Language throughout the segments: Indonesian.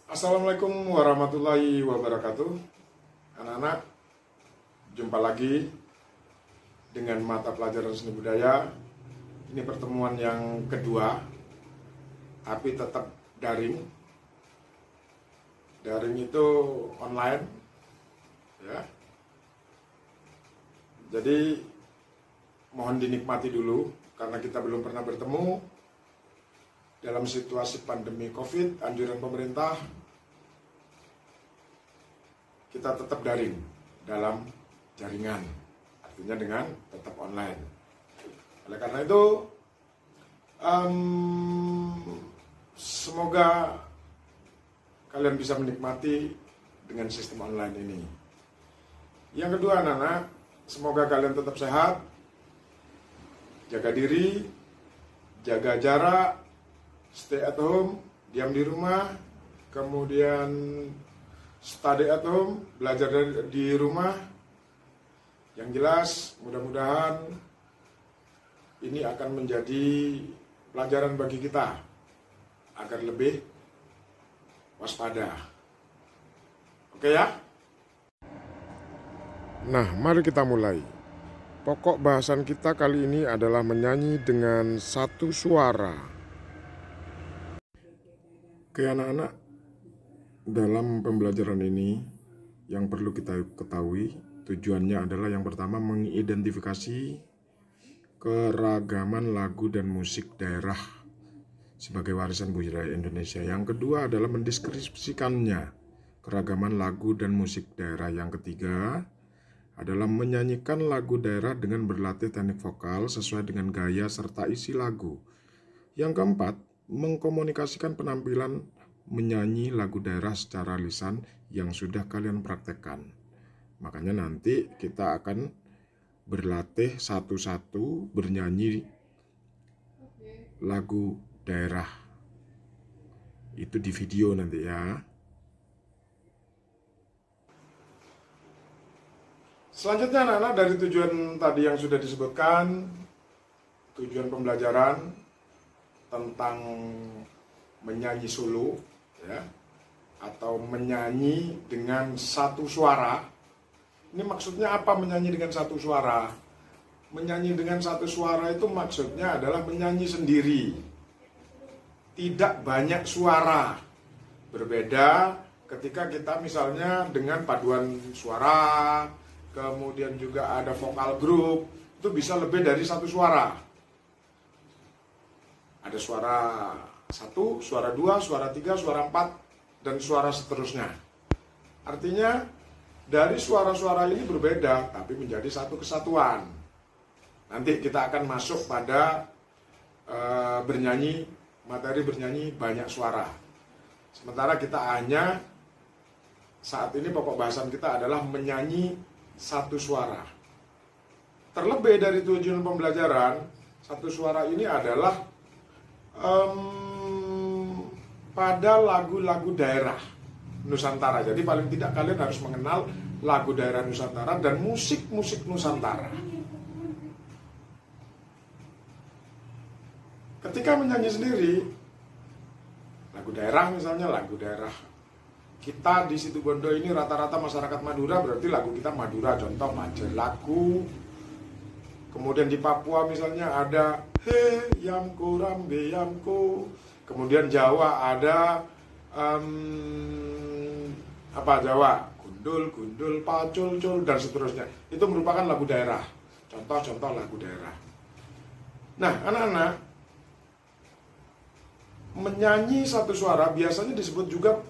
Assalamualaikum warahmatullahi wabarakatuh. Anak-anak, jumpa lagi dengan mata pelajaran seni budaya. Ini pertemuan yang kedua, tapi tetap daring. Daring itu online, ya. Jadi mohon dinikmati dulu karena kita belum pernah bertemu. Dalam situasi pandemi COVID, anjuran pemerintah, kita tetap daring dalam jaringan, artinya dengan tetap online. Oleh karena itu, semoga kalian bisa menikmati dengan sistem online ini. Yang kedua, anak-anak, semoga kalian tetap sehat, jaga diri, jaga jarak, stay at home, diam di rumah, kemudian study at home, belajar di rumah. Yang jelas, mudah-mudahan ini akan menjadi pelajaran bagi kita agar lebih waspada. Oke ya? Nah, mari kita mulai. Pokok bahasan kita kali ini adalah menyanyi dengan satu suara. Oke anak-anak, dalam pembelajaran ini yang perlu kita ketahui tujuannya adalah yang pertama mengidentifikasi keragaman lagu dan musik daerah sebagai warisan budaya Indonesia. Yang kedua adalah mendeskripsikannya, keragaman lagu dan musik daerah. Yang ketiga adalah menyanyikan lagu daerah dengan berlatih teknik vokal sesuai dengan gaya serta isi lagu. Yang keempat, mengkomunikasikan penampilan menyanyi lagu daerah secara lisan yang sudah kalian praktekkan. Makanya nanti kita akan berlatih satu-satu bernyanyi lagu daerah. Itu di video nanti ya. Selanjutnya anak-anak, dari tujuan tadi yang sudah disebutkan, tujuan pembelajaran tentang menyanyi solo, ya, atau menyanyi dengan satu suara. Ini maksudnya apa menyanyi dengan satu suara? Menyanyi dengan satu suara itu maksudnya adalah menyanyi sendiri, tidak banyak suara. Berbeda ketika kita misalnya dengan paduan suara, kemudian juga ada vokal grup, itu bisa lebih dari satu suara. Ada suara 1, suara 2, suara 3, suara 4, dan suara seterusnya. Artinya dari suara-suara ini berbeda, tapi menjadi satu kesatuan. Nanti kita akan masuk pada materi bernyanyi banyak suara. Sementara kita hanya, saat ini pokok bahasan kita adalah menyanyi satu suara. Terlebih dari tujuan pembelajaran, satu suara ini adalah pada lagu-lagu daerah Nusantara. Jadi paling tidak kalian harus mengenal lagu daerah Nusantara dan musik-musik Nusantara. Ketika menyanyi sendiri, lagu daerah misalnya, lagu daerah kita di Situbondo ini rata-rata masyarakat Madura, berarti lagu kita Madura, contoh Majelaku. Kemudian di Papua misalnya ada He Yamko Rambe Yamko. Kemudian Jawa ada Jawa, Gundul, Gundul, Pacul, Cul, dan seterusnya. Itu merupakan lagu daerah. Contoh-contoh lagu daerah. Nah, anak-anak, menyanyi satu suara biasanya disebut juga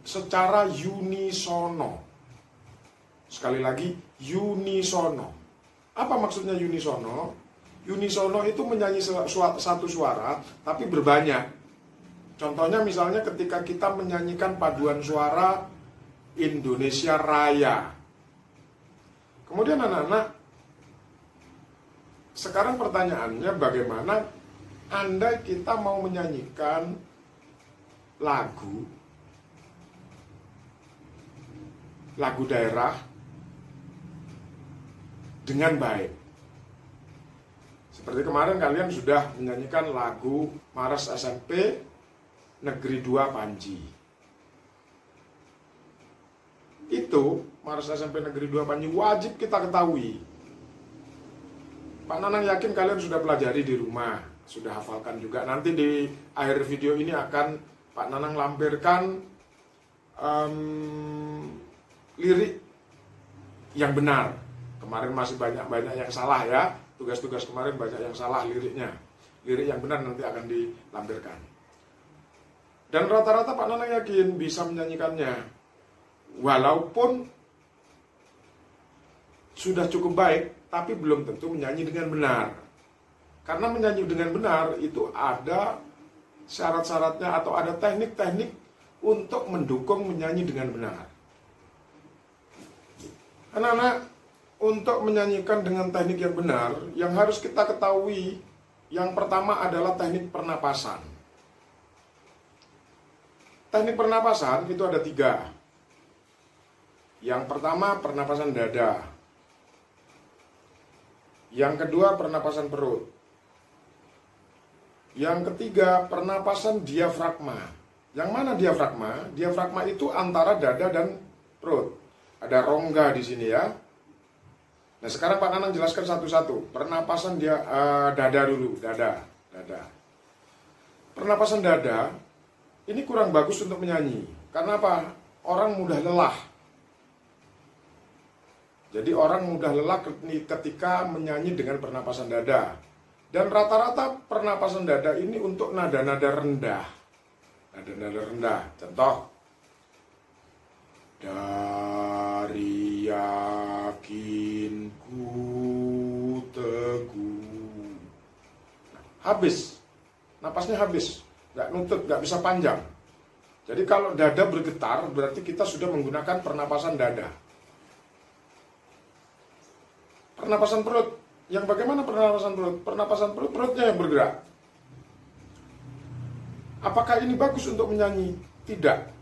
secara unisono. Sekali lagi, unisono. Apa maksudnya unisono? Unisono itu menyanyi satu suara, tapi berbanyak. Contohnya misalnya ketika kita menyanyikan paduan suara Indonesia Raya. Kemudian anak-anak, sekarang pertanyaannya bagaimana andai kita mau menyanyikan lagu daerah dengan baik. Seperti kemarin kalian sudah menyanyikan lagu Maras SMP Negeri 2 Panji. itu Mars SMP Negeri 2 Panji wajib kita ketahui. Pak Nanang yakin kalian sudah pelajari di rumah, sudah hafalkan juga. Nanti di akhir video ini akan Pak Nanang lampirkan lirik yang benar. Kemarin masih banyak yang salah ya. Tugas-tugas kemarin banyak yang salah liriknya. Lirik yang benar nanti akan dilampirkan. Dan rata-rata Pak Nanang yakin bisa menyanyikannya. Walaupun sudah cukup baik, tapi belum tentu menyanyi dengan benar. Karena menyanyi dengan benar itu ada syarat-syaratnya atau ada teknik-teknik untuk mendukung menyanyi dengan benar. Anak-anak, untuk menyanyikan dengan teknik yang benar, yang harus kita ketahui, yang pertama adalah teknik pernapasan. Teknik pernapasan itu ada 3. Yang pertama, pernapasan dada. Yang kedua, pernapasan perut. Yang ketiga, pernapasan diafragma. Yang mana diafragma? Diafragma itu antara dada dan perut. Ada rongga di sini ya. Nah, sekarang Pak Nanang jelaskan satu-satu. Pernapasan dada dulu, dada. Pernapasan dada ini kurang bagus untuk menyanyi. Karena apa? Orang mudah lelah. Jadi orang mudah lelah ketika menyanyi dengan pernapasan dada. Dan rata-rata pernapasan dada ini untuk nada-nada rendah. Nada-nada rendah. Contoh. Dari yakinku teguh. Habis. Napasnya habis. Nggak nutut, nggak bisa panjang. Jadi kalau dada bergetar berarti kita sudah menggunakan pernapasan dada. Pernapasan perut. Yang bagaimana pernapasan perut? Pernapasan perut, perutnya yang bergerak. Apakah ini bagus untuk menyanyi? Tidak.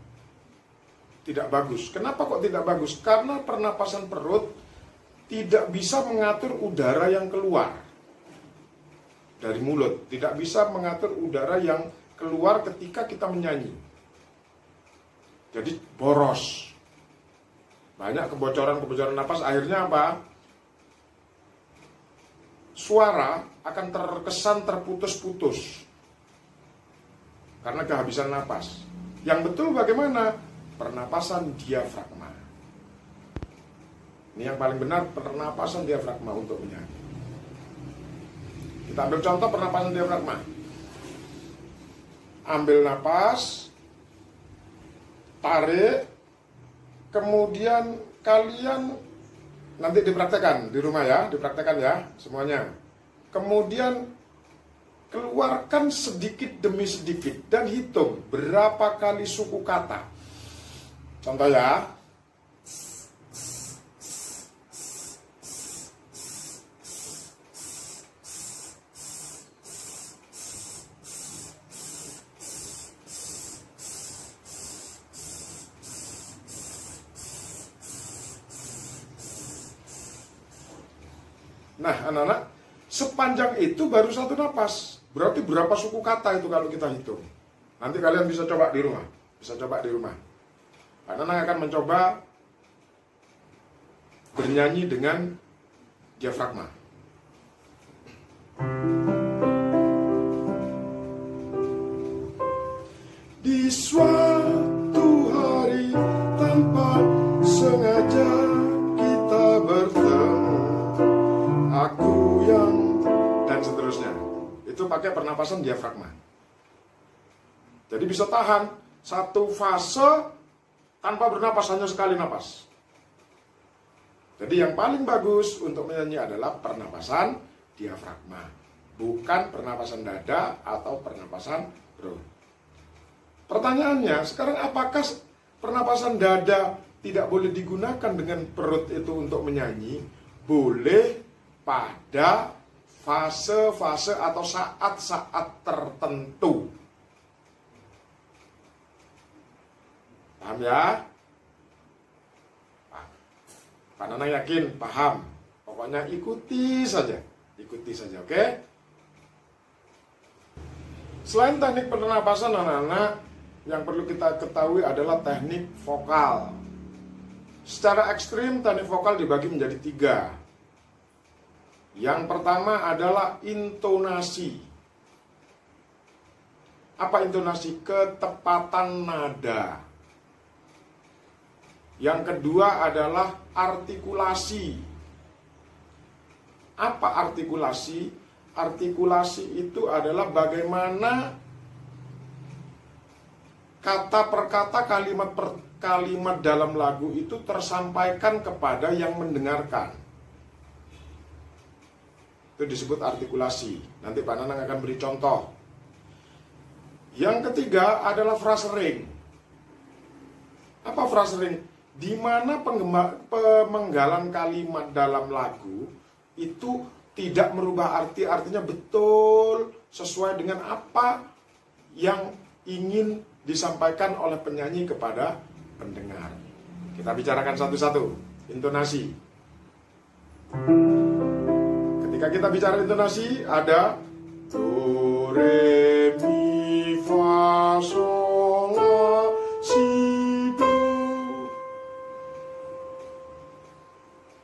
Tidak bagus. Kenapa kok tidak bagus? Karena pernapasan perut tidak bisa mengatur udara yang keluar dari mulut. Tidak bisa mengatur udara yang keluar ketika kita menyanyi. Jadi boros. Banyak kebocoran-kebocoran napas. Akhirnya apa? Suara akan terkesan terputus-putus karena kehabisan napas. Yang betul bagaimana? Pernapasan diafragma. Ini yang paling benar, pernapasan diafragma untuk menyanyi. Kita ambil contoh pernapasan diafragma. Ambil napas, tarik, kemudian kalian nanti dipraktekkan di rumah ya, dipraktekkan ya semuanya. Kemudian keluarkan sedikit demi sedikit dan hitung berapa kali suku kata. Contoh ya. Nah, anak-anak, sepanjang itu baru satu napas. Berarti berapa suku kata itu kalau kita hitung? Nanti kalian bisa coba di rumah. Pak Nanang akan mencoba bernyanyi dengan diafragma. Di suatu hari tanpa sengaja kita bertemu, aku yang, dan seterusnya. Itu pakai pernapasan diafragma. Jadi bisa tahan satu fase tanpa bernapas, hanya sekali napas. Jadi yang paling bagus untuk menyanyi adalah pernapasan diafragma, bukan pernapasan dada atau pernapasan perut. Pertanyaannya sekarang, apakah pernapasan dada tidak boleh digunakan dengan perut itu untuk menyanyi? Boleh pada fase-fase atau saat-saat tertentu. Paham ya? Pak Nanang yakin paham. Pokoknya ikuti saja, oke? Selain teknik pernapasan, anak-anak, yang perlu kita ketahui adalah teknik vokal. Secara ekstrim, teknik vokal dibagi menjadi 3. Yang pertama adalah intonasi. Apa intonasi? Ketepatan nada. Yang kedua adalah artikulasi. Apa artikulasi? Artikulasi itu adalah bagaimana kata per kata, kalimat per kalimat dalam lagu itu tersampaikan kepada yang mendengarkan. Itu disebut artikulasi. Nanti Pak Nanang akan beri contoh. Yang ketiga adalah frasering. Apa frasering? Di mana pemenggalan kalimat dalam lagu itu tidak merubah arti, artinya betul sesuai dengan apa yang ingin disampaikan oleh penyanyi kepada pendengar. Kita bicarakan satu-satu. Intonasi. Ketika kita bicara intonasi, ada do, re, mi, fa, sol, la, si, do.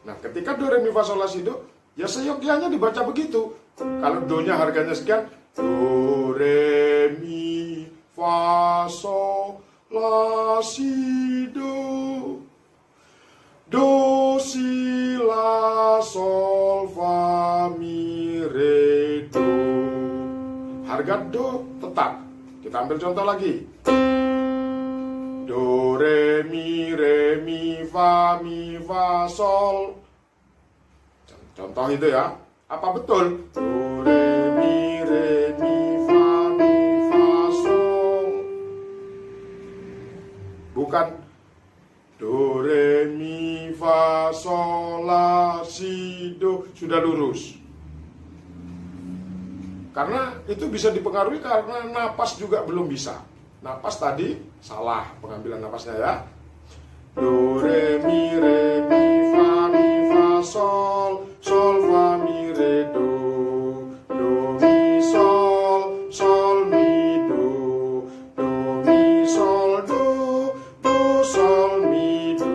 Nah, ketika do, re, mi, fa, sol, la, si, do, ya seyogyanya dibaca begitu. Kalau do-nya harganya sekian, do, re, mi, fa, sol, la, si, do. Do, si, la, sol, fa, mi, re, do. Harga do tetap. Kita ambil contoh lagi. Do, re, mi, fa, sol. Contoh itu ya. Apa betul? Do, re, mi, fa, sol. Bukan do, re, mi, fa, sol, la, si, do. Sudah lurus. Karena itu bisa dipengaruhi karena napas juga belum bisa. Napas tadi salah pengambilan napasnya ya. Do, re, mi, fa, sol, sol, fa, mi, re, do. Do, mi, sol, mi, do. Do, mi, sol, do. Do, sol, mi, do.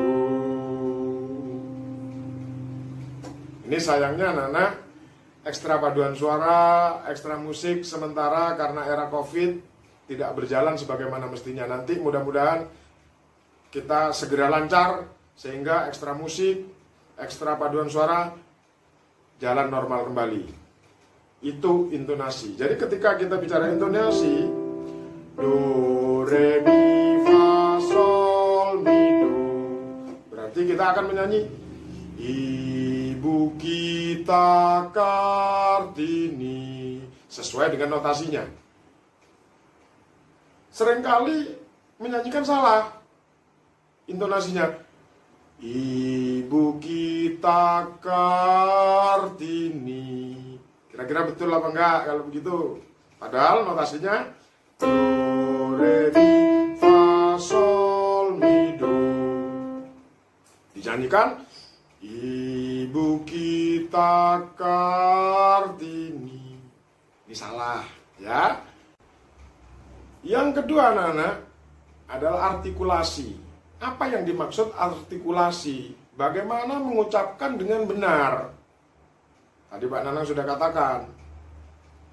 Ini sayangnya anak-anak, ekstra paduan suara, ekstra musik sementara karena era COVID tidak berjalan sebagaimana mestinya. Nanti mudah-mudahan kita segera lancar sehingga ekstra musik, ekstra paduan suara jalan normal kembali. Itu intonasi. Jadi ketika kita bicara intonasi, do, re, mi, fa, sol, mi, do. Berarti kita akan menyanyi Ibu kita Kartini sesuai dengan notasinya. Seringkali menyanyikan salah intonasinya. Ibu kita Kartini. Kira-kira betul apa enggak kalau begitu? Padahal notasinya do, re, mi, fa, sol, mi, do. Dinyanyikan Ibu kita Kartini. Ini salah ya. Yang kedua anak-anak adalah artikulasi. Apa yang dimaksud artikulasi? Bagaimana mengucapkan dengan benar? Tadi Pak Nanang sudah katakan.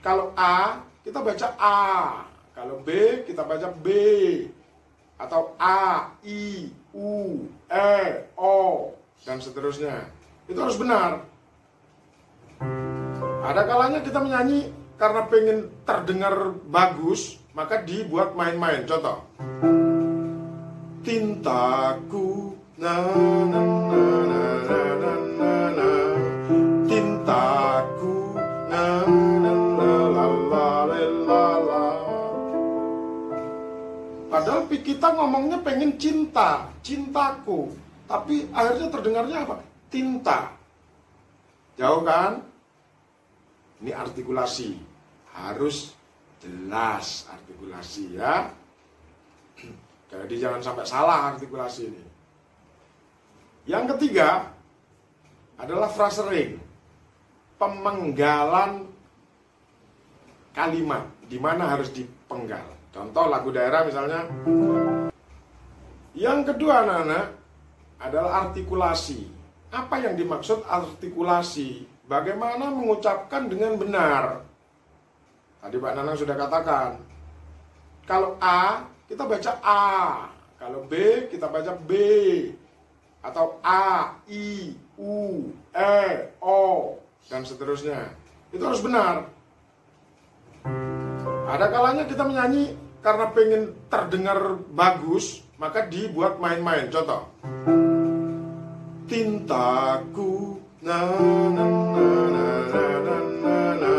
Kalau A, kita baca A. Kalau B, kita baca B. Atau A, I, U, E, O, dan seterusnya. Itu harus benar. Ada kalanya kita menyanyi karena pengen terdengar bagus, maka dibuat main-main. Contoh. Tintaku, na na na na na na na na. Tintaku, na na na la la la la. Padahal kita ngomongnya pengen cinta, cintaku. Tapi akhirnya terdengarnya apa? Tinta. Jauh kan? Ini artikulasi. Harus jelas artikulasi ya. Jadi jangan sampai salah artikulasi ini. Yang ketiga adalah frasering. Pemenggalan kalimat. Di mana harus dipenggal. Contoh lagu daerah misalnya. Yang kedua anak-anak adalah artikulasi. Apa yang dimaksud artikulasi? Bagaimana mengucapkan dengan benar? Tadi Pak Nanang sudah katakan, kalau A, kita baca A. Kalau B, kita baca B. Atau A, I, U, E, O, dan seterusnya. Itu harus benar. Ada kalanya kita menyanyi karena pengen terdengar bagus, maka dibuat main-main. Contoh. Tintaku, na na na na na na na na.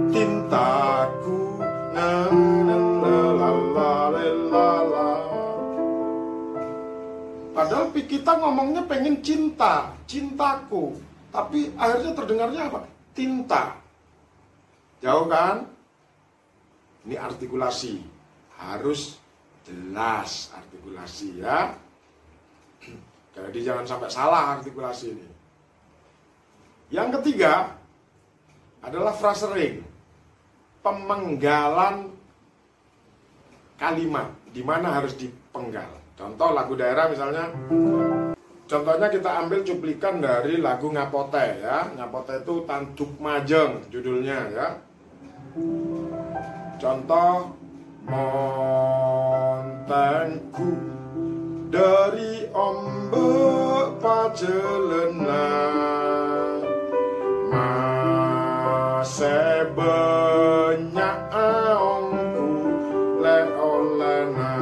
Tintaku, na na na la la la la. Padahal kita ngomongnya pengen cinta, cintaku, tapi akhirnya terdengarnya apa? Tinta. Jauh kan? Ini artikulasi, harus jelas artikulasi ya. Jadi jangan sampai salah artikulasi ini. Yang ketiga adalah frasering, pemenggalan kalimat, di mana harus dipenggal. Contoh lagu daerah misalnya, contohnya kita ambil cuplikan dari lagu Ngapote ya. Ngapote itu Tanduk Majeng judulnya ya. Contoh, montengku dari ombak pajelena masih banyak aongku le olena.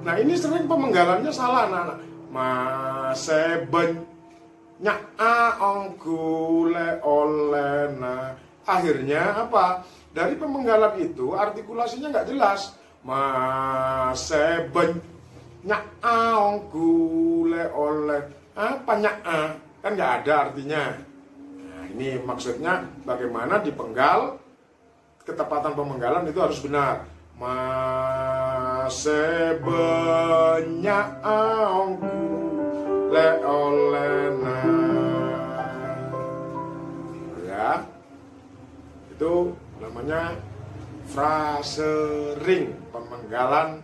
Nah ini sering pemenggalannya salah anak-anak. Masih banyak aongku le olena. Akhirnya apa? Dari pemenggalan itu artikulasinya nggak jelas. Masih banyak aongku le oleh apa nyak kan nggak ada artinya. Nah, ini maksudnya bagaimana dipenggal, ketepatan pemenggalan itu harus benar. Masih banyak aongku le oleh ya. Itu namanya frasering, pemenggalan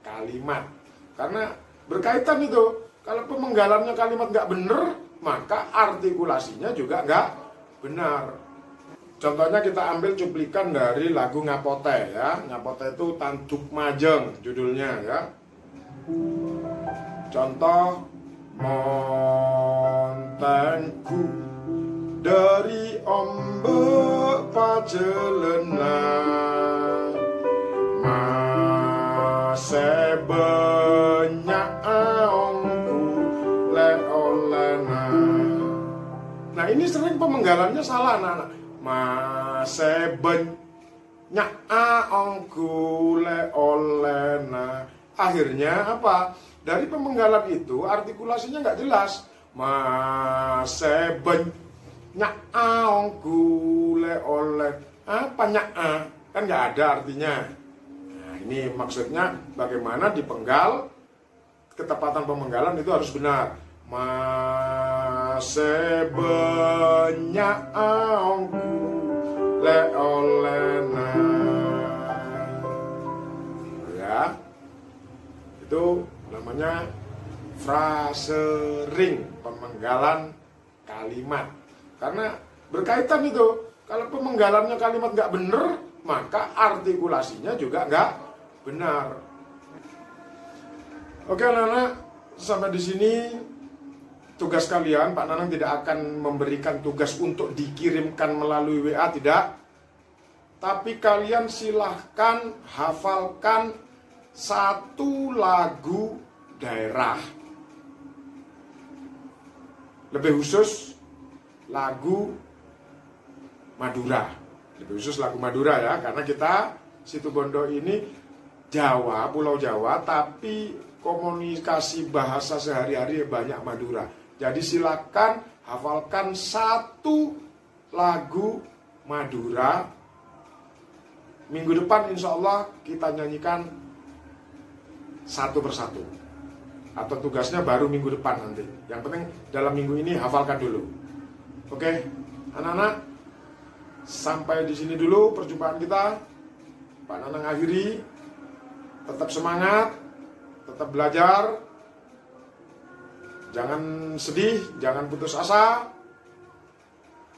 kalimat. Karena berkaitan itu. Kalau pemenggalannya kalimat nggak benar, maka artikulasinya juga nggak benar. Contohnya kita ambil cuplikan dari lagu Ngapote ya. Ngapote itu Tanduk Majeng judulnya ya. Contoh, montengku dari ombak pajelena masih banyak aongku le olena. Nah ini sering pemenggalannya salah anak-anak. Masih banyak aongku le olena. Akhirnya apa? Dari pemenggalan itu artikulasinya nggak jelas. Masih banyak aongku le oleh apa nyak kan nggak ada artinya. Nah ini maksudnya bagaimana dipenggal, ketepatan pemenggalan itu harus benar. Masih banyak aongku le olena ya. Itu namanya frasering, pemenggalan kalimat. Karena berkaitan itu. Kalau pemenggalannya kalimat nggak benar, maka artikulasinya juga nggak benar. Oke anak-anak, sampai di sini tugas kalian. Pak Nanang tidak akan memberikan tugas untuk dikirimkan melalui WA, tidak. Tapi kalian silahkan hafalkan satu lagu daerah. Lebih khusus lagu Madura. Lebih khusus lagu Madura ya, karena kita Situbondo ini Jawa, Pulau Jawa, tapi komunikasi bahasa sehari-hari banyak Madura. Jadi silakan hafalkan satu lagu Madura. Minggu depan insya Allah kita nyanyikan satu persatu. Atau tugasnya baru minggu depan nanti. Yang penting dalam minggu ini hafalkan dulu. Oke, anak-anak, sampai di sini dulu perjumpaan kita. Pak Nanang akhiri. Tetap semangat, tetap belajar. Jangan sedih, jangan putus asa.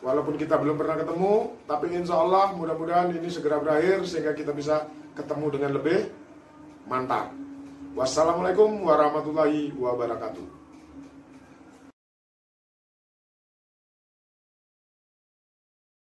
Walaupun kita belum pernah ketemu, tapi insya Allah mudah-mudahan ini segera berakhir sehingga kita bisa ketemu dengan lebih mantap. Wassalamualaikum warahmatullahi wabarakatuh.